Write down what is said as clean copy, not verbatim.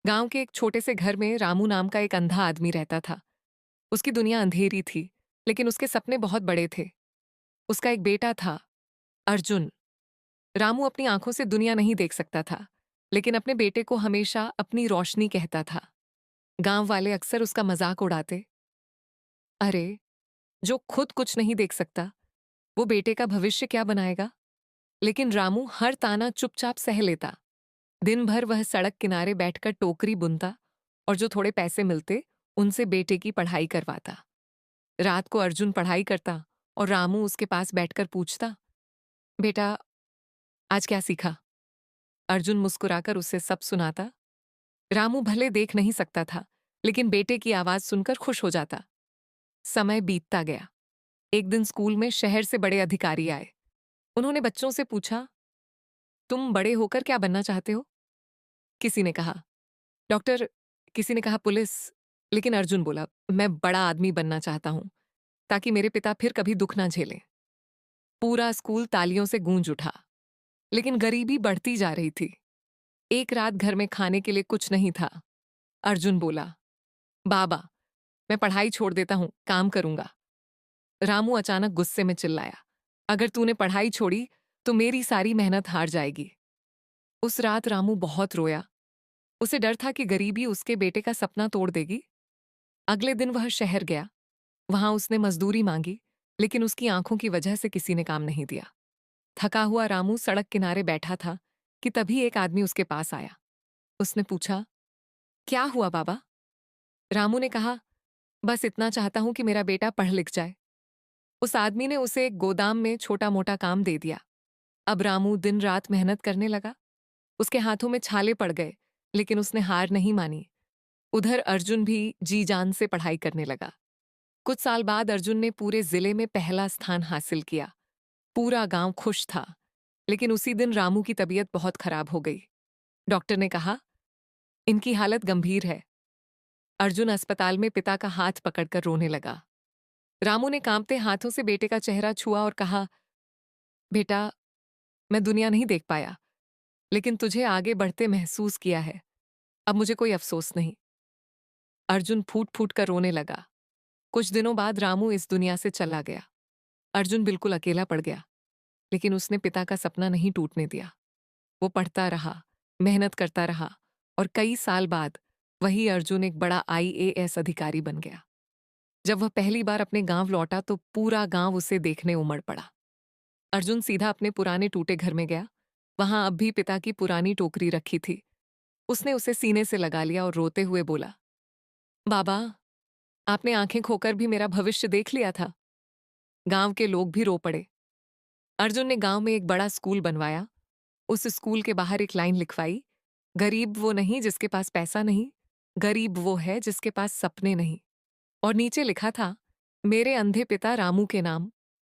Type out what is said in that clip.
गांव के एक छोटे से घर में रामू नाम का एक अंधा आदमी रहता था। उसकी दुनिया अंधेरी थी, लेकिन उसके सपने बहुत बड़े थे। उसका एक बेटा था, अर्जुन। रामू अपनी आंखों से दुनिया नहीं देख सकता था, लेकिन अपने बेटे को हमेशा अपनी रोशनी कहता था। गांव वाले अक्सर उसका मजाक उड़ाते, अरे, जो खुद कुछ नहीं देख सकता, वो बेटे का भविष्य क्या बनाएगा। लेकिन रामू हर ताना चुपचाप सह लेता। दिन भर वह सड़क किनारे बैठकर टोकरी बुनता और जो थोड़े पैसे मिलते उनसे बेटे की पढ़ाई करवाता। रात को अर्जुन पढ़ाई करता और रामू उसके पास बैठकर पूछता, बेटा, आज क्या सीखा। अर्जुन मुस्कुराकर उसे सब सुनाता। रामू भले देख नहीं सकता था, लेकिन बेटे की आवाज सुनकर खुश हो जाता। समय बीतता गया। एक दिन स्कूल में शहर से बड़े अधिकारी आए। उन्होंने बच्चों से पूछा, तुम बड़े होकर क्या बनना चाहते हो। किसी ने कहा डॉक्टर, किसी ने कहा पुलिस, लेकिन अर्जुन बोला, मैं बड़ा आदमी बनना चाहता हूं, ताकि मेरे पिता फिर कभी दुख ना झेलें। पूरा स्कूल तालियों से गूंज उठा, लेकिन गरीबी बढ़ती जा रही थी। एक रात घर में खाने के लिए कुछ नहीं था। अर्जुन बोला, बाबा, मैं पढ़ाई छोड़ देता हूं, काम करूंगा। रामू अचानक गुस्से में चिल्लाया, अगर तूने पढ़ाई छोड़ी तो मेरी सारी मेहनत हार जाएगी। उस रात रामू बहुत रोया। उसे डर था कि गरीबी उसके बेटे का सपना तोड़ देगी। अगले दिन वह शहर गया। वहां उसने मजदूरी मांगी, लेकिन उसकी आंखों की वजह से किसी ने काम नहीं दिया। थका हुआ रामू सड़क किनारे बैठा था कि तभी एक आदमी उसके पास आया। उसने पूछा, क्या हुआ बाबा। रामू ने कहा, बस इतना चाहता हूं कि मेरा बेटा पढ़ लिख जाए। उस आदमी ने उसे एक गोदाम में छोटा मोटा काम दे दिया। अब रामू दिन रात मेहनत करने लगा। उसके हाथों में छाले पड़ गए, लेकिन उसने हार नहीं मानी। उधर अर्जुन भी जी जान से पढ़ाई करने लगा। कुछ साल बाद अर्जुन ने पूरे जिले में पहला स्थान हासिल किया। पूरा गांव खुश था। लेकिन उसी दिन रामू की तबीयत बहुत खराब हो गई। डॉक्टर ने कहा, इनकी हालत गंभीर है। अर्जुन अस्पताल में पिता का हाथ पकड़कर रोने लगा। रामू ने कांपते हाथों से बेटे का चेहरा छुआ और कहा, बेटा, मैं दुनिया नहीं देख पाया, लेकिन तुझे आगे बढ़ते महसूस किया है। अब मुझे कोई अफसोस नहीं। अर्जुन फूट फूट कर रोने लगा। कुछ दिनों बाद रामू इस दुनिया से चला गया। अर्जुन बिल्कुल अकेला पड़ गया, लेकिन उसने पिता का सपना नहीं टूटने दिया। वो पढ़ता रहा, मेहनत करता रहा, और कई साल बाद वही अर्जुन एक बड़ा आईएएस अधिकारी बन गया। जब वह पहली बार अपने गांव लौटा तो पूरा गांव उसे देखने उमड़ पड़ा। अर्जुन सीधा अपने पुराने टूटे घर में गया। वहां अब भी पिता की पुरानी टोकरी रखी थी। उसने उसे सीने से लगा लिया और रोते हुए बोला, बाबा, आपने आंखें खोकर भी मेरा भविष्य देख लिया था। गांव के लोग भी रो पड़े। अर्जुन ने गांव में एक बड़ा स्कूल बनवाया। उस स्कूल के बाहर एक लाइन लिखवाई, गरीब वो नहीं जिसके पास पैसा नहीं, गरीब वो है जिसके पास सपने नहीं। और नीचे लिखा था, मेरे अंधे पिता रामू के नाम,